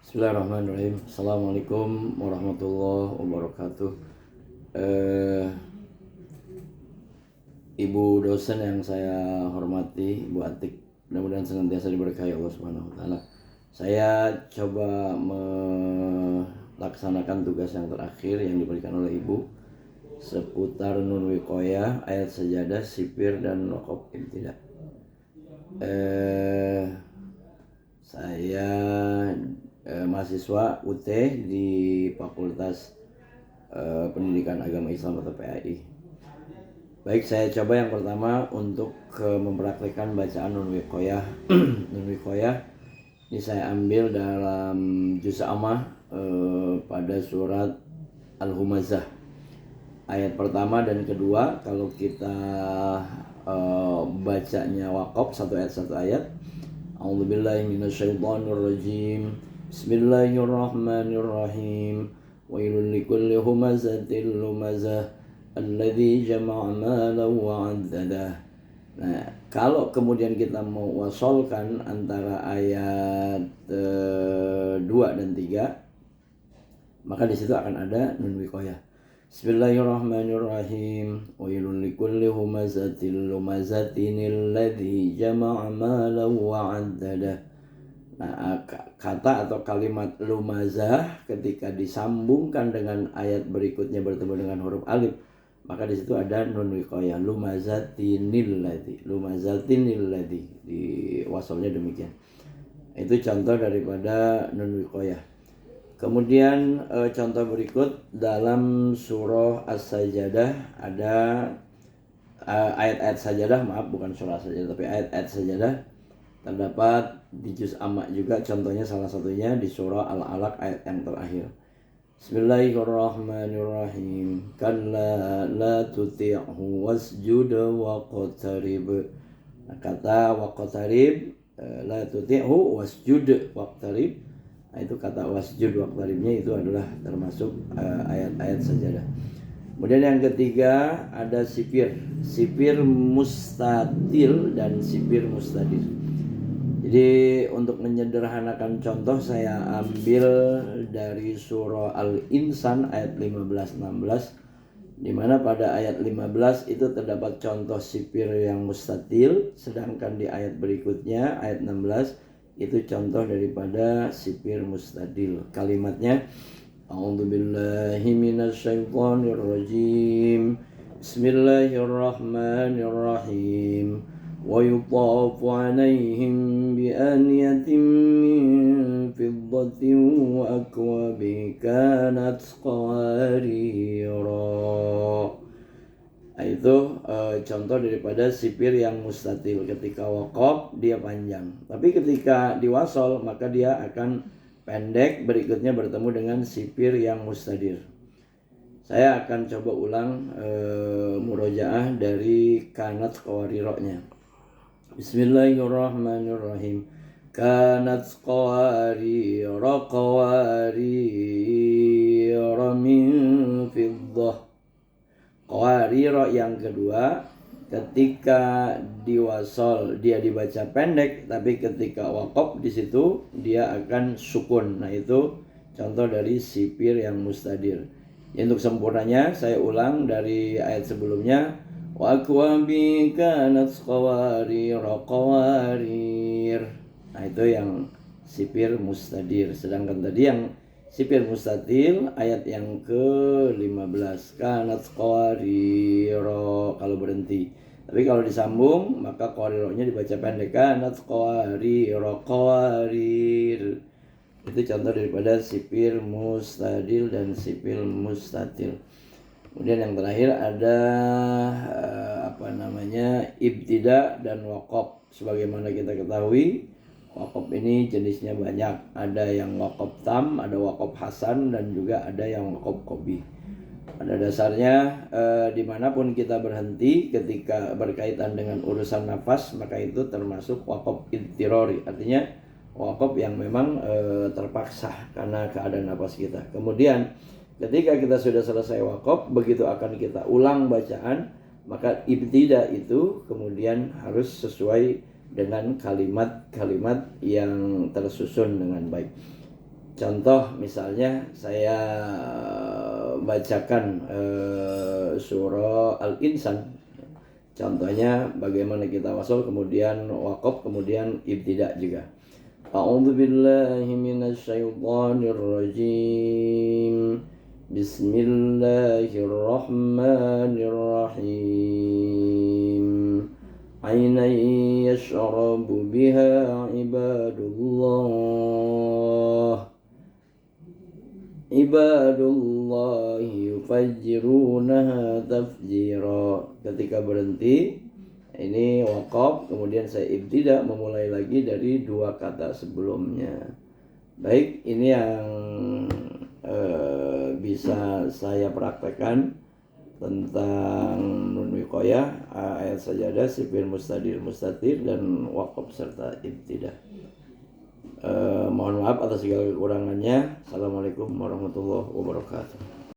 Bismillahirrahmanirrahim. Assalamualaikum warahmatullahi wabarakatuh. Ibu dosen yang saya hormati, Ibu Atik, mudah-mudahan senantiasa diberkahi Allah Subhanahu wa taala. Saya coba melaksanakan tugas yang terakhir yang diberikan oleh Ibu seputar nun wiqayah, ayat sajadah, sipir dan waqaf ibtidah. Saya mahasiswa UT di Fakultas Pendidikan Agama Islam atau PAI. Baik, saya coba yang pertama untuk mempraktikkan bacaan nun wiqayah. Nun wiqayah ini saya ambil dalam juz ammah pada surat Al-Humazah ayat pertama dan kedua. Kalau kita bacanya waqaf satu ayat. A'udzubillahi minasyaitonirrajim. Bismillahirrahmanirrahim. Wailul likulli humazatil lumazah alladzi jama'a malan wa 'addadah. Nah, kalau kemudian kita mau wasolkan antara ayat 2 dan 3, maka di situ akan ada nun wiqayah. Bismillahirrahmanirrahim. Wailul likulli humazatil lumazatin alladzi jama'a malan wa 'addadah. Nah, kata atau kalimat lumazah ketika disambungkan dengan ayat berikutnya bertemu dengan huruf alif, maka di situ ada nun wiqayah. Lumazatinil ladzi, di wasalnya demikian. Itu contoh daripada nun wiqayah. Kemudian contoh berikut dalam surah As-Sajdah ada ayat-ayat sajadah, bukan surah sajadah tapi ayat-ayat sajadah terdapat di juz ammah juga. Contohnya salah satunya di surah Al-Alaq ayat yang terakhir. Bismillahirrahmanirrahim. Kalla la tuti'hu wasjud waqtarib. Nah, kata waqtarib, la tuti'hu wasjud waqtarib. Nah, itu kata wasjud waqtaribnya itu adalah termasuk ayat-ayat sajadah. Kemudian yang ketiga ada sipir mustatil dan sipir mustadir. Jadi untuk menyederhanakan contoh saya ambil dari surah Al-Insan ayat 15-16, di mana pada ayat 15 itu terdapat contoh sipir yang mustatil, sedangkan di ayat berikutnya ayat 16 itu contoh daripada sipir mustadil. Kalimatnya A'udzubillahi minasyaitonirrajim. Bismillahirrahmanirrahim. Wa yutafu 'alaihim bi aniyatin min fiddatin wa akwabin kanat qawarira. Itu contoh daripada sipir yang mustatil. Ketika waqaf dia panjang, tapi ketika diwasol maka dia akan pendek, berikutnya bertemu dengan sipir yang mustadir. Saya akan coba ulang murojaah dari kanat qawariroknya. Bismillahirrahmanirrahim. Kanat qawarira min fiddah. Qawarira yang kedua, ketika diwasol dia dibaca pendek, tapi ketika waqaf di situ dia akan sukun. Nah, itu contoh dari sipir yang mustadir. Ya, untuk sempurnanya saya ulang dari ayat sebelumnya. Wa akwabi kanat qawarir. Nah, itu yang sipir mustadir. Sedangkan tadi yang sipir mustatil ayat yang ke-15 kanat qawariro kalau berhenti. Tapi kalau disambung maka qawarironya dibaca pendek, kanat qawarir. Itu contoh daripada sipir mustadil dan sipir mustatil. Kemudian yang terakhir ada ibtida dan waqaf. Sebagaimana kita ketahui, waqaf ini jenisnya banyak. Ada yang waqaf tam, ada waqaf hasan, dan juga ada yang waqaf qobi. Pada dasarnya dimanapun kita berhenti ketika berkaitan dengan urusan nafas, maka itu termasuk waqaf idtirori. Artinya waqaf yang memang terpaksa karena keadaan nafas kita. Kemudian ketika kita sudah selesai waqaf, begitu akan kita ulang bacaan, maka ibtida itu kemudian harus sesuai dengan kalimat-kalimat yang tersusun dengan baik. Contoh misalnya saya bacakan surah Al-Insan. Contohnya bagaimana kita wasol, kemudian waqaf, kemudian ibtida juga. A'udzu billahi minasyaitonir rajim. Bismillahirrahmanirrahim. Ainan yashrabu biha ibadullah yufajjirunaha tafjira. Ketika berhenti ini waqaf, kemudian saya ibtida, memulai lagi dari dua kata sebelumnya. Baik, ini yang bisa saya praktekkan tentang nun wiqayah, ayat sajadah, sifir mustadir mustatir, dan waqaf serta ibtida. Mohon maaf atas segala kekurangannya. Assalamualaikum warahmatullahi wabarakatuh.